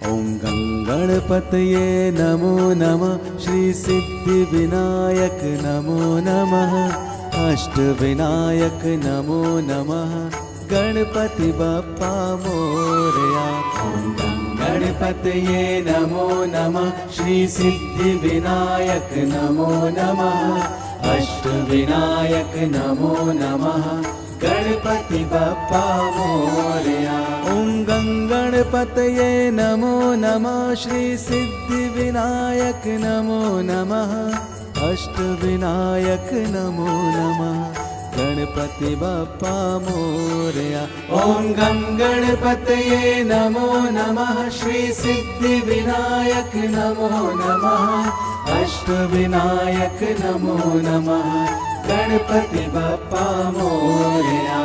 ॐ गणपतये नमो नमः। श्री सिद्धिविनायक नमो नमः। अष्टविनायक नमो नमः। गणपति बप्पा मोरया। ॐ गणपतये नमो नमः। श्री सिद्धिविनायक नमो नमः। अष्टविनायक नमो नमः। गणपति बप्पा मोरया। ॐ गणपतये नमो नमः। श्री सिद्धिविनायक नमो नमः। अष्टविनायक नमो नमः। गणपति बप्पा मोरया। ॐ गणपतये नमो नमः। श्री सिद्धिविनायक नमो नमः। अष्टविनायक नमो नमः। गणपति बप्पा मोरया।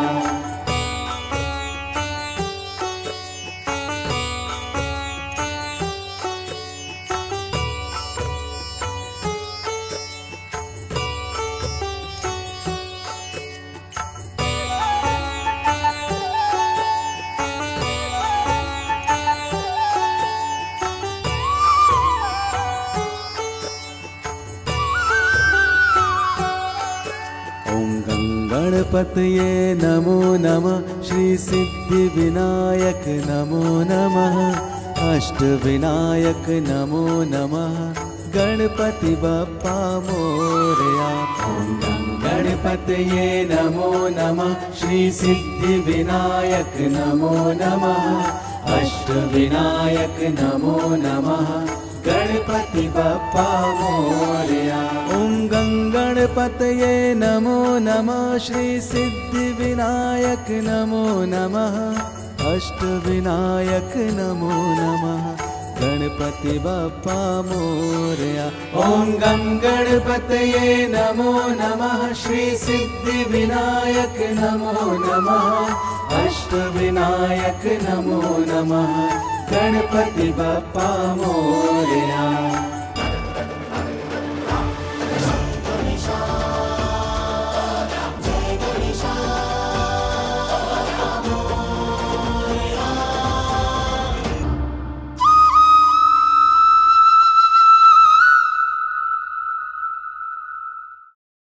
ॐ गणपतये नमो नमः। श्री सिद्धिविनायक नमो नमः। अष्टविनायक नमो नमः। गणपति बप्पा मोरया। ॐ गणपतये नमो नमः। श्री सिद्धिविनायक नमो नमः। अष्टविनायक नमो नमः। गणपति बप्पा मोरया। ॐ गणपतये नमो नमः। श्री सिद्धिविनायक नमो नमः। अष्टविनायक नमो नमः। गणपति बप्पा मोरया। ॐ गणपतये नमो नमः। श्री सिद्धिविनायक नमो नमः। अष्टविनायक नमो नमः। गणपति बप्पा मोरया।